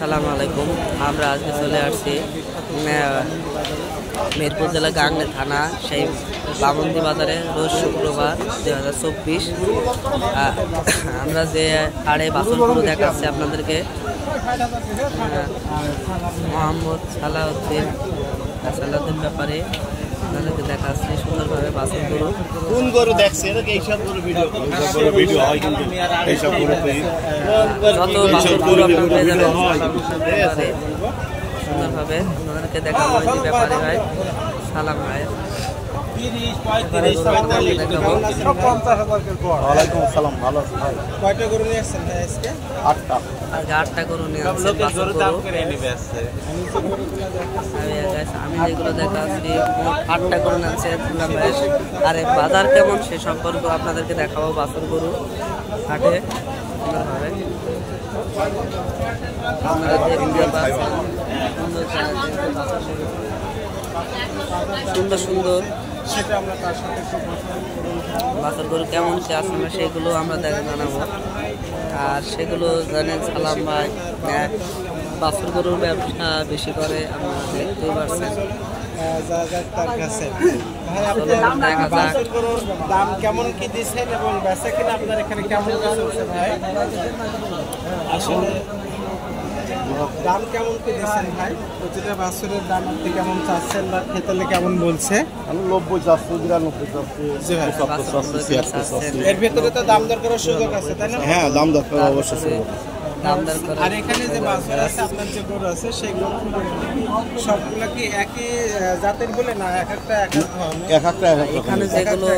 আসসালামু আলাইকুম। আমরা আজকে চলে আসছি মিরপুর জেলা গাংনী থানা সেই বামন্দি বাজারে রোজ শুক্রবার 2024। আমরা যে হাড়ে বাছুরগুলো দেখাচ্ছি আপনাদেরকে মোহাম্মদ সালাউদ্দিন ব্যাপারে আপনাদেরকে দেখাচ্ছি সুন্দরভাবে বাছুরগুলো। কোন গরু দেখছে এইসব গরু ভিডিও হয় কিন্তু এইসব গরু যত বাছুরগুলো আপনারা পেয়ে যাবেন সুন্দরভাবে আপনাদেরকে দেখাবো। ব্যাপারে ভাই সালাম ভাই আটটা গরু নিয়ে আমি যেগুলো দেখাচ্ছি 8টা গরু নিয়েছে। আর বাজার কেমন সে সম্পর্কে আপনাদেরকে দেখাবো। বাছুর গরু হাটে সুন্দরভাবে আপনারা দেখতে পাচ্ছেন সুন্দর সুন্দর বাছুর গরু কেমন সে আছে সেগুলো আমরা জানাবো। আর সেগুলো জানেন সালাম ভাই বাছুর গরুর ব্যবসা বেশি করে আপনারা দেখতেই পারছেন। দাম কেমন কি দিচ্ছেন এবং বেচা কিনা আপনার এখানে কেমন চলছে ভাই? আসলে দাম কেমন কি দিচ্ছেন ভাই? প্রতিটা বাছুরের দাম আপনি কেমন চাচ্ছেন বা খেতেলে কেমন বলছে? আমি 90 চাচ্ছি, 92 চাচ্ছি। এর ভেতরে তো দাম দর করার সুযোগ আছে তাই না? হ্যাঁ, দাম দর করা অবশ্যই। আর এখানে যে বাছুর আছে আপনার যে গরু আছে সেই গরু সবগুলো কি একই জাতের বলে না এক একটা এখানে যেগুলো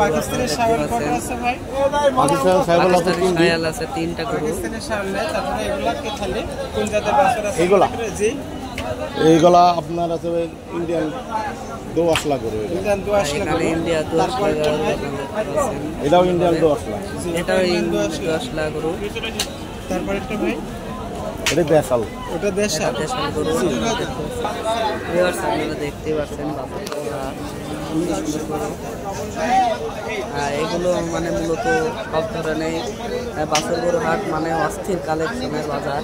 পাকিস্তানের শাওয়াল কটা আছে ভাই? পাকিস্তানের শাওয়াল আছে 3টা গরু। পাকিস্তানের শাওয়াল নেই, তারপরে এগুলা কি খালি কোন জাতের বাছুর আছে? এইগুলা আপনার আছে ইন্ডিয়ান দোআঁশলা গরু। ইন্ডিয়া দোআঁশলা এটাও ইন্ডিয়ান দোআঁশলা, এটাও দোআঁশলা গরু। তারপরে একটা ভাই এটা দেশাল, ওটা দেশাল গরু। আপনারা দেখতে পাচ্ছেন এগুলো মানে মূলত সব ধরনের বাছুর গরু হাট মানে অস্থির কালেকশনের বাজার।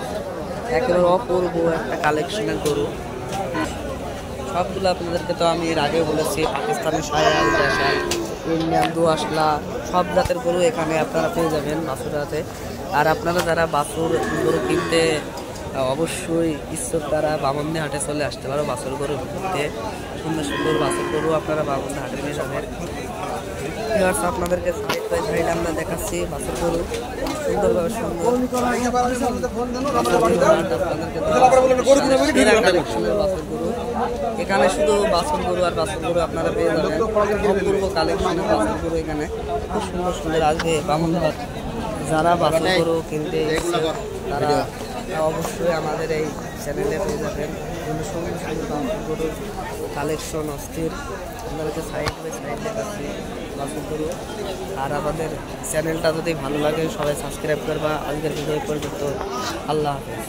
একেবারে অপূর্ব একটা কালেকশনের গরু। সবগুলো আপনাদেরকে তো আমি এর আগে বলেছি পাকিস্তানি শাওয়াল, দেশাল, ইন্ডিয়ান দোআঁশলা সব জাতের গরু এখানে আপনারা পেয়ে যাবেন বাছুর হাটে। আর আপনারা যারা বাছুর গরু কিনতে অবশ্যই ইচ্ছুক তারা বামন্দি হাটে চলে আসতে পারো। বাছুর গরু কিনতে সুন্দর সুন্দর বাছুর গরু আপনারা বামন্দি হাটে পেয়ে যাবেন। আপনাদেরকে সাইড বাই সাইড আমরা দেখাচ্ছি বাছুর গরু সুন্দরভাবে এখানে শুধু বাছুর গরু আর বাছুর গরু আপনারা পেয়ে যাবেন। অপূর্ব কালেকশনের বাছুর গরু এখানে খুব সুন্দর সুন্দর আসবে বামনবাদ। যারা বাছুর গরু কিনতে তারা অবশ্যই আমাদের এই চ্যানেলে পেয়ে যাবেন সুন্দর সুন্দর বাছুর গরুর কালেকশন অস্থির। আপনাদেরকে সাইড বাই সাইড দেখাচ্ছি বাছুর গরু। আর আমাদের চ্যানেলটা যদি ভালো লাগে সবাই সাবস্ক্রাইব করবা। আজকের ভিডিও পর্যন্ত আল্লাহ হাফেজ।